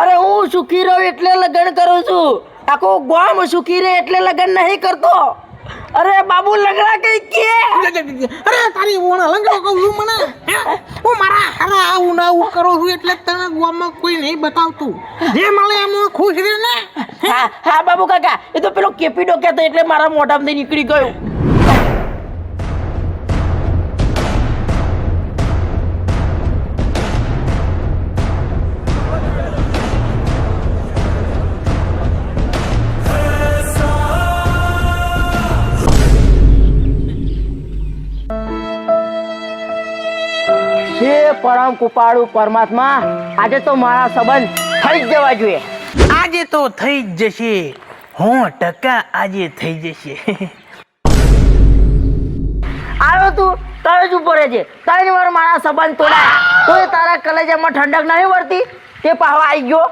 અરે હું સુખી રહું એટલે લગ્ન કરું છું આખું ગામ સુખી રહે એટલે લગ્ન નહીં કરતો અરે બાબુ લંગડા કઈ કે અરે તારી ઓણા લંગડો કહું છું મને હું મારા હારા આવું ના આવું કરું છું એટલે તને ગામમાં કોઈ નહીં બતાવતું જે મળે એમાં ખુશ રહે ને હા બાબુ કાકા એ તો પેલો કેપીડો કહેતો એટલે મારા મોઢામાંથી નીકળી ગયું પરમ કૃપાળુ પરમાત્મા આજે તો મારા સંબંધ થઈ જ જવા જોઈએ આજે તો થઈ જ જશે 100% આજે થઈ જશે આવ્યો તું તરજ ઉપર છે 3 વાર મારા સંબંધ તોડાયા તોય તારા કલેજામાં ઠંડક નહીં વળતી તે પાહો આવી ગયો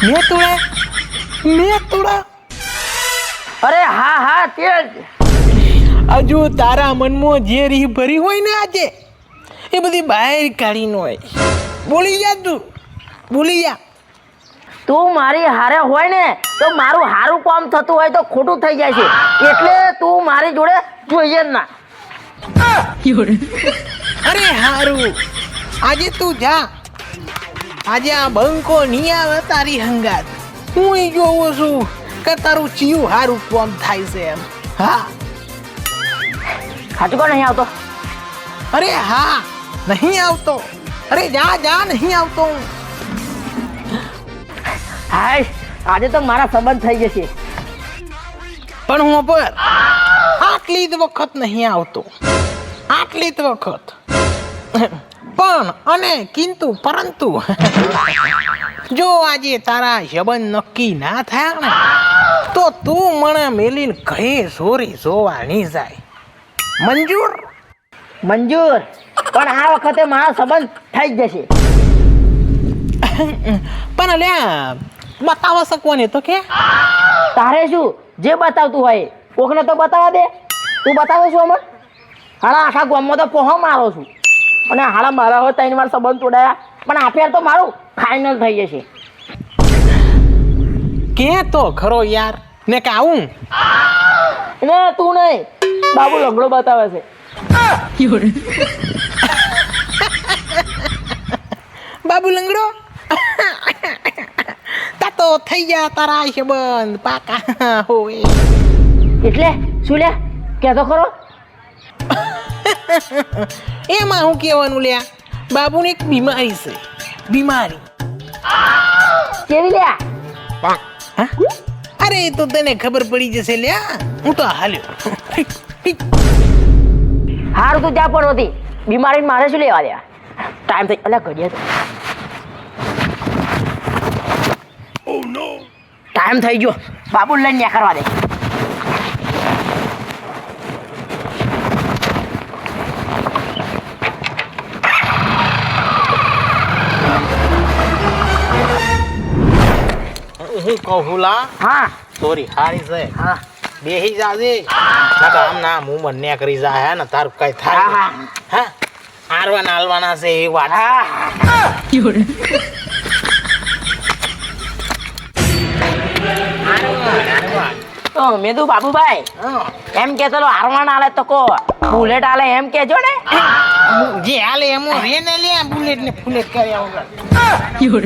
મેં તોડા અરે હા તે જ હજુ તારા મનમાં જે રીહ ભરી હોય ને આજે એ બધી બહાર કાઢી નો હોય બોલી જા તું મારી હારે હોય ને તો મારું હારું કામ થતું હોય તો ખોટું થઈ જાય છે એટલે તું મારી જોડે જોઈએ જ ના અરે હારું આજે તું જા આજે આ બંકો નહીં આવે તારી હંગાત હું જોઉં છું કે તારું ચિયું હારું કામ થાય છે એમ હા ખાટકો નહીં આવતો અરે હા નહીં આવતો અરે જા નહીં આવતો હાય આજે તો મારા સંબંધ થઈ જશે પણ હું પર આટલી જ વખત નહીં આવતો આટલી જ વખત પણ અને કિંતુ પરંતુ જો આજે તારા સંબંધ નક્કી ના થાય ને તો તું મને મેલીને ઘરે સોરી જોવા નહીં જાય મંજૂર પણ આ વખતે મારા સંબંધ થઈ જ જશે પણ અલ્યા બતાવા શકવાની તો કે તારે શું જે બતાવતું હોય કોકને તો બતાવવા દે તું બતાવે છું અમે હાડા આખા ગામમાં તો પોહો મારો છું અને હાડા મારા હોય 3 વાર સંબંધ તોડાયા પણ આ ફેર તો મારું ફાઇનલ થઈ જશે કે તો ખરો યાર ને કે આવું ને તું નહીં બાબુ લંગડો બતાવે છે બાબુ લંગડો તા તો થઈ ગયા તારા સંબંધ પાકા હોય એટલે શું લે કહેતો ખરો એમાં હું કહેવાનું લ્યા બાબુને એક બીમારી છે બીમારી કેવી લ્યા હા અરે તો તને ખબર પડી જશે લ્યા હું તો હાલ્યો હારું તું ત્યાં પણ હતી બીમારી મારે શું લેવા દે ટાઈમ થઈ અલ્યા ઘડીએ તો ટાઈમ થઈ ગયો બાબુ લઈને ન્યા કરવા દે હું કહુલા હા સોરી હારી છે હા બેહી જાજે નકા આમ ના મું મને કરી જાય ને તાર કઈ થાય હા આરવાના હાલવાના છે એ વાત તો મેદુ બાબુભાઈ એમ કેતો હારવાન આલે તો કો બુલેટ આલે એમ કેજો ને જે હાલે એમ રે ને લે બુલેટ ને ફુલેટ કર્યા વગર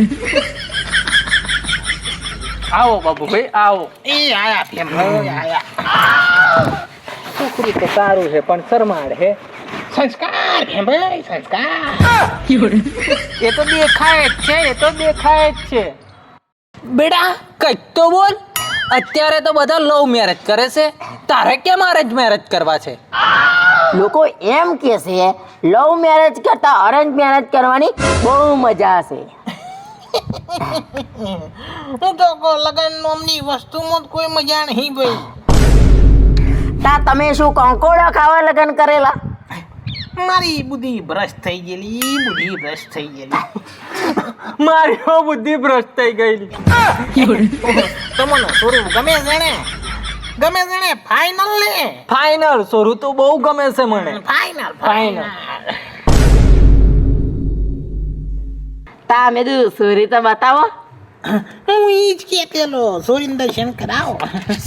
આવો બાબુભાઈ આવો એ આયા ફેમ આયા છોકરી તો સારું છે પણ શરમાડ હે સંસ્કાર હે ભાઈ સંસ્કાર એ તો દેખાય જ છે બેટા કઈક તો બોલ અત્યારે તો બધા લવ મેરેજ કરે છે તારે કેમ અરેન્જ મેરેજ કરવા છે લોકો એમ કે છે લવ મેરેજ કરતા અરેન્જ મેરેજ કરવાની બહુ મજા હશે હું તો લગન નામની વસ્તુમાં કોઈ મજા નહીં ભાઈ તા તમે શું કંકોડા ખાવા લગન કરેલા મારી બુદ્ધિ ભ્રષ્ટ થઈ ગયેલી મારી બુદ્ધિ ભ્રષ્ટ થઈ ગયેલી તમને થોડું ગમે છે ફાઇનલ લે ફાઇનલ સોરું તો બહુ ગમે છે મને ફાઇનલ તા મેં કીધું સોરી તો બતાવો. હું ઈ જ કહેતેલો સોરીને દર્શન કરાવો.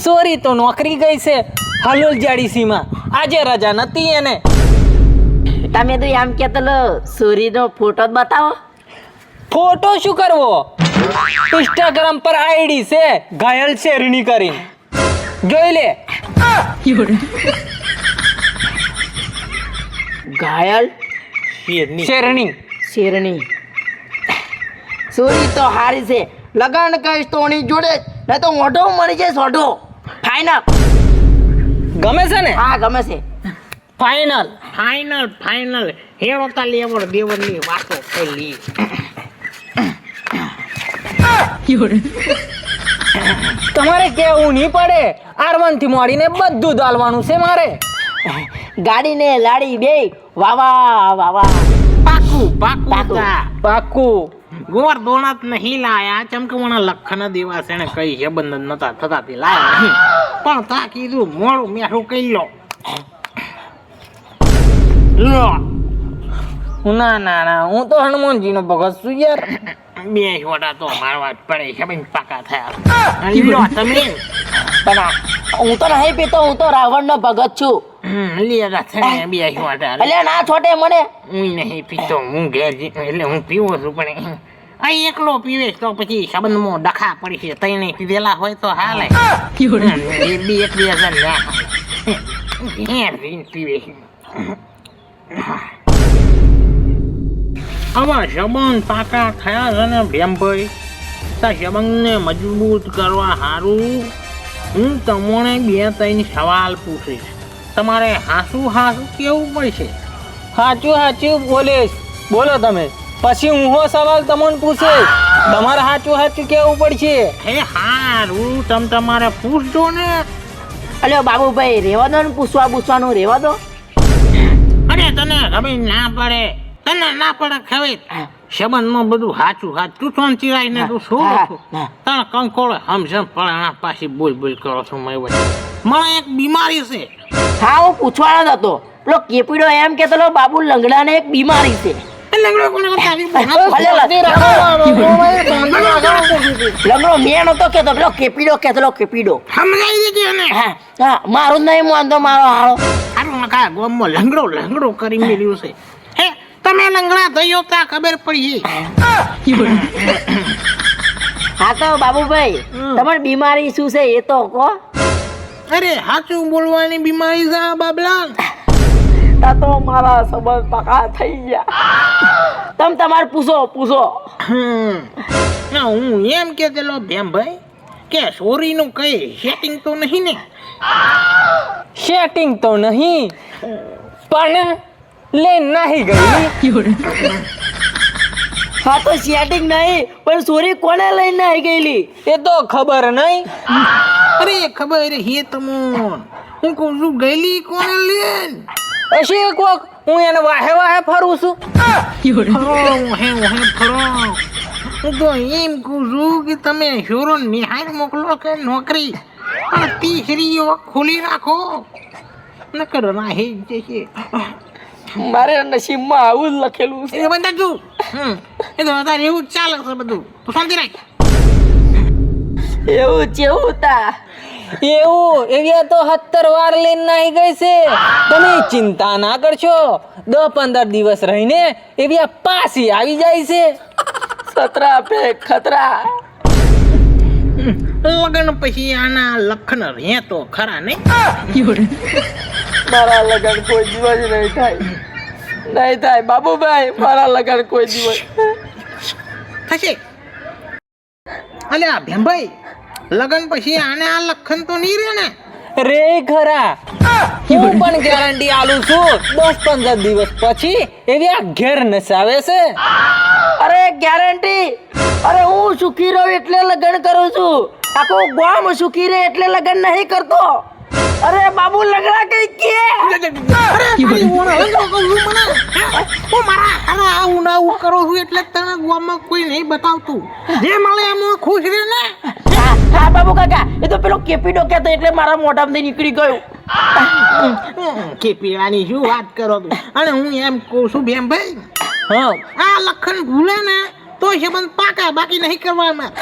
સોરી તો નોકરી ગઈ છે હલોલ જાડીસીમાં. આજે રજા નથી એને. તમે તો એમ કહેતો સોરીનો ફોટો જ બતાવો. ફોટો શું કરવો? ઇન્સ્ટાગ્રામ પર આઈડી છે ઘાયલ શેરણી કરીને, જોઈ લે. ઘાયલ શેરણી. શેરણી સોરી તો હારી છે. લગન કહીશ તો એની જોડે જ, નહીં તો મોઢો મળી જાય સોઢો. ફાઇનલ. ગમે છે ને? હા ગમે છે. ફાઇનલ. ફાઇનલ હેરો તા લેવડ દેવડની વાતો કરી. તમારે કેવું નહીં પડે. R1 થી મોડીને બધું દાલવાનું છે મારે. ગાડી ને લાડી બે વાવા વાવા. પાકું પાક્કું. ગોર દોણાત નહીં લાયા ચમકવાના લખન દેવા છે ને કઈ છે બંધન નતા થતા તે લાયા નહીં. પણ તા કીધું મોડું મેઠું કહી લો. ના હું તો હનુમાનજી નો ભગત છું યાર. બે છોટા તો મારવા જ પડે છે બેન પાકા થયા. લ્યો તમે. પણ હું તો નહીં પીતો, હું તો રાવણ નો ભગત છું. લ્યો છે બે છોટા. એટલે ના છોટે મને. હું નહીં પીતો, હું ઘેર એટલે હું પીવો છું પણ અહીં એકલો પીવે તો પછી સંબંધમાં ડખા પડી છે. તઈને પીધેલા હોય તો હાલે. એક બે હજાર ના ઘેર પીવે છે. આવા સંબંધ પાકા થયા છે ને ભેમભાઈ, તા સંબંધને મજબૂત કરવા સારું હું તમને બે ત્રણ સવાલ પૂછીશ. તમારે હાસું કેવું પડશે. સાચું બોલીશ. બોલો તમે. પછી હું હો સવાલ તમને પૂછે. તમારે સાચું કેવું પડશે. હે હારું તમ તમારે પૂછજો ને. અલ્યો બાબુભાઈ રેવા દો ને, પૂછવાનું રેવા દો. અરે તને ખબર ના પડે, તને ના પડે ખબર. સંબંધમાં બધું સાચું તું સોન ચિરાય ને તું શું તને કંકોળ હમસમ પણ પાછી બોલ કરો છો. મને એક બીમારી છે. હા હું પૂછવાનો જ હતો. પેલો કેપીડો એમ કેતો બાબુ લંગડા ને એક બીમારી છે. લંગડો મેં નતો કેતો, પેલો કેપીડો. સમજાઈ દેજે ને. હા મારું જ નહીં માનતો મારો હાળો. હારું કા ગોમમાં લંગડો કરી મેલ્યું છે. હે તમે લંગડા થયો તા ખબર પડી. હા તો બાબુભાઈ તમારી બીમારી શું છે એ તો કહો. અરે સાચું બોલવાની બીમારી છે બાબલા. તા તો મારા સંબંધ પાકા થઈ ગયા. તમે તમારે પૂછો. હું એમ કેતેલો ભેમભાઈ કે સોરીનું કઈ સેટિંગ તો નહીં ને. સેટિંગ તો નહીં પણ લે નહીં ગઈ. હા તો સેટિંગ નહીં પણ સોરી કોને લઈને આવી ગયેલી એ તો ખબર નહીં. અરે ખબર હે તમોન. હું કહું છું ગયેલી કોને લેન. હશે કોક. હું એને વાહે ફરું છું. ફરો. હું તો એમ કહું છું કે તમે શોરો નિહાળ મોકલો કે નોકરી પણ તીસરીઓ ખોલી રાખો. નકર રાહી જશે. મારે નસીબમાં આવું જ લખેલું છે. એ બધા તું એ તો તારે એવું ચાલે છે બધું. તું શાંતિ રાખ. એવું ચેવું તા એવું એવી તો 17 વાર લઈને નાહી ગઈ છે. તમે ચિંતા ના કરશો. 10-15 દિવસ રહીને એવી પાછી આવી જાય છે. સતરા પે ખતરા. લગન પછી આના લખન રહે તો ખરા નહીં. મારા લગન કોઈ દિવસ નહીં થાય બાબુભાઈ. મારા લગન કોઈ દિવસ થશે. અલ્યા ભેમભાઈ લગન પછી આને આ લખન તો નહીં રહે ને. રે ખરા. હું પણ ગેરંટી આલું છું. 10-15 દિવસ પછી એવી ઘેર નસાવે છે. અરે ગેરંટી. અરે હું સુખી રહું એટલે લગન કરું છું. આખો ગામ સુખી રહે એટલે લગન નહીં કરતો. અરે બાબુ લગડા કઈ કે. હું કરું છું એટલે તને ગામમાં કોઈ નહીં બતાવતું. જે મળે એમાં ખુશ રહે ને. હા બાબુ કાકા એ તો પેલો કેપીડો કહેતો એટલે મારા મોઢામાંથી નીકળી ગયું. કેપીડાની શું વાત કરો તું. અને હું એમ કહું છું ભેમભાઈ હા આ લખન ભૂલે ને તો સંબંધ પાકા બાકી નહીં કરવામાં.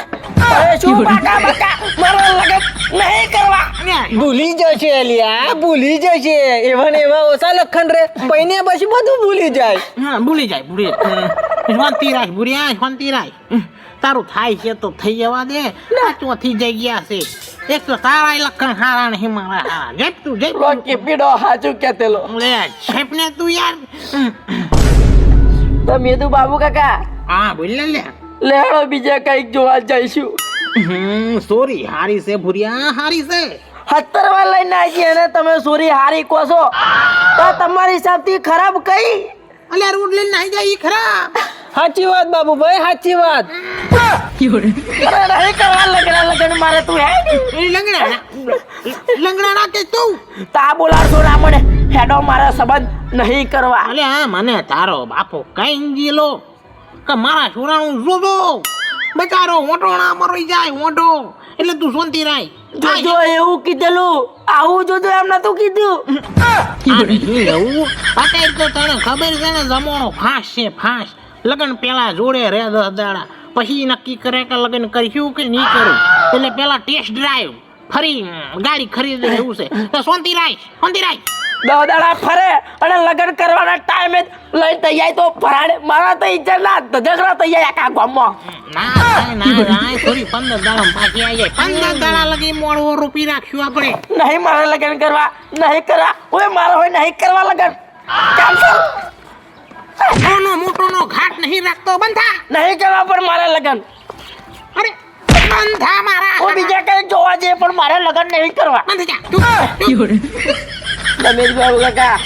અરે શું બાકા બાકા મારા લગન નહીં કરવા. ભૂલી જશે અલિયા, ભૂલી જશે. એવા ને એવા ઓછા લખન રે પૈને પછી બધું ભૂલી જાય. હા ભૂલી જાય. શાંતિ રાખ ભૂરિયા, શાંતિ રાખ. તારું થાય છે તો થઈ જવા દે. આ ચોથી જગ્યા છે. એક તો તારા લખણ હારા નહીં મારા હારા. જપ તું જપ. રોકી પીડો હાચું કેતેલો. લે છેપને તું યાર. તો મેદુ બાબુ કાકા હા બોલ લે. લેડો બીજા કઈક જોવા જઈશું. સોરી હારી છે ભૂરિયા, હારી છે. 70 વાર લઈને આવી અને તમે સોરી હારી કહો છો તો તમારી હિસાબથી ખરાબ કઈ. અલ્યા રોડ લઈને નાઈ જાય ઈ ખરા. સાચી વાત બાબુભાઈ, સાચી વાત. અરે નહીં કરવા લગન મારે તું હે એ લંગડા ના કે તું. તા બોલાડશો ના મને હેડો મારા સંબંધ નહીં કરવા. અલ્યા મને તારો બાપો કઈ ગયેલો કે મારા છોરાનું જોજો બચારો ઓટો ના મરી જાય ઓટો. એટલે તું શાંતિ રાય. જોજો એવું કીધેલું, આવું જોજો એમ નતું કીધું. એવું અત્યારે તો તને ખબર છે ને જમાનો ફાસ છે ફાસ. લગન પેલા જોડે રે 10 દાડા પછી નક્કી કરે કે લગન કરશું કે નહીં કરું. એટલે પેલા ટેસ્ટ ડ્રાઈવ ફરી ગાડી ખરીદે એવું છે. તો શાંતિ રાય, શાંતિ રાય. 10 દાડા ફરે અને લગ્ન કરવાના ટાઈમે લઈ તૈયાર તો ફરાડે. મારા તો ઈચ્છા ના ઝઘડા તૈયાર આખા ગામમાં. ના થોડી 15 દાડા પાછી આવી જાય. 15 દાડા લગી મોડવો રૂપી રાખશું આપણે. નહીં મારે લગ્ન કરવા, નહીં કરવા. ઓય મારો હોય નહીં કરવા લગ્ન. કેન્સલ. નાનો મોટો નો ઘાટ નહીં રાખતો. બંધા નહીં કરવા પણ મારે લગ્ન. અરે બંધા મારા. હું બીજા કઈ જોવા જઈએ પણ મારે લગ્ન નહીં કરવા. બંધ જા તું. રમેશ બાબુ કાકા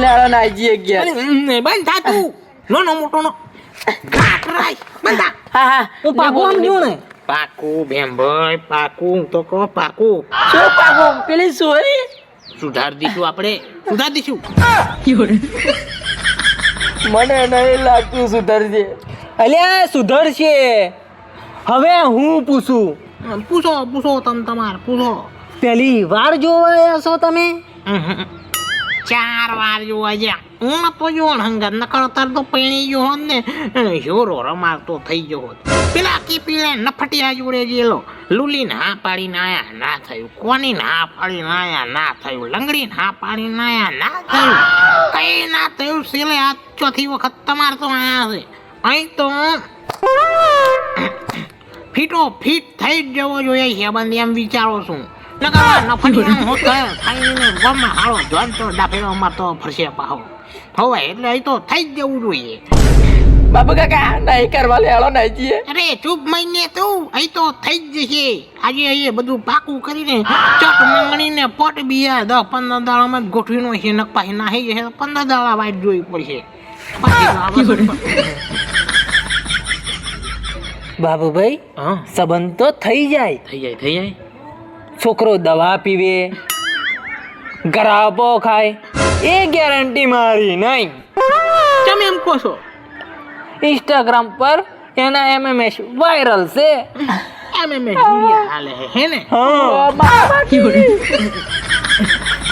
લેડો ના જઈએ ગયા. બંધા તું. નાનો મોટો નો ઘાટ રાખ. બંધા. હા હા તો પાકું સમજ્યું ને. પાકું બેમભાઈ પાકું તો કહો પાકું. શું પાકું પેલી સોરી સુધાર દઈશું આપણે, સુધાર દઈશું. મને નહીં લાગતું સુધરશે. અલ્યા સુધરશે. હવે હું પૂછું, પૂછો તમારે પૂછો. પહેલી વાર જોવા આવ્યા છો તમે? 4 વાર જોવા ગયા. હું તો જો હંગત નકર તાર તો પૈણી ગયો હોત ને જોરો રમાડતો થઈ ગયો હોત. પેલા કીપીને નફટિયા જોડે ગયેલો. લુલીને હા પાડીને આયા ના થયું. કોનીને હા પાડીને આયા ના થયું. લંગડીને હા પાડીને આયા ના થયું. કઈ ના થયું. છેલ્લે આ ચોથી વખત તમારે તો આયા છે. અહીં તો ફીટો ફીટ થઈ જ જવો જોઈએ છે બંધ એમ વિચારો છું. નફટિયા હું ખાઈને ગમમાં હાળો જોનતો ડાફેલો મારતો ફરશે પાહો હવે એટલે અહીં તો થઈ જ જવું જોઈએ. બાબુ કાકા નહીં કરવા લેડો નહીં જઈએ. અરે ચૂપ મહિને તું અહીં તો થઈ જ જશે. આજે અહીં બધું પાકું કરીને ચટ મંગણીને પટ બીયા 10-15 દાડામાં જ ગોઠવીનો છે. નકપાહી નાહી જશે 15 દાડા વાઈટ જોવી પડશે. બાબુભાઈ સંબંધ તો થઈ જાય. થઈ જાય. છોકરો દવા પીવે, ગરાપો ખાય, એ ગેરંટી મારી નહીં. તમે એમ કહો છો? ઇન્સ્ટાગ્રામ પર એના MMS વાયરલ છે. MMS વિડિયો હાલે હે ને?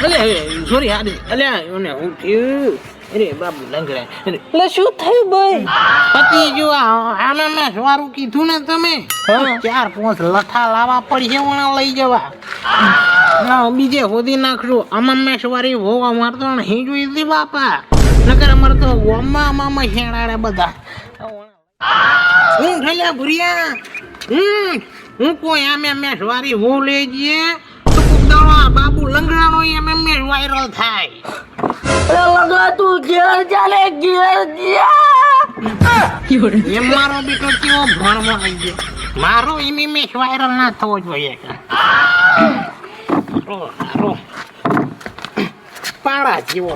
અલે સોરી હાડી. અલે ઓને હું થયું. અરે બાબુ લંગડા. એટલે શું થયું ભાઈ? પતિ જો MMS વાળું કીધું ને તમે 4-5 લઠા લાવવા પડશે વણા લઈ જવા. ના બીજે હોદી નાખશું. MMS વાળી હોવ અમાર તો નહીં જોઈતી બાપા. નકર અમાર તો ગોમમાં મામા શેણાડે બધા. હું ઠલ્યા ભુરિયા. હું કોઈ MMS વાળી હોવ લઈ જઈએ તો કુદાળા બાબુ લંગડાનો MMS વાયરલ થાય. લગા તું ઘેર ચાલે ઘેર જા. એમ મારો બેટો કેવો ભણવા આવી ગયો. મારો MMS વાયરલ ના થવો જોઈએ. સારો પાડા જેવો.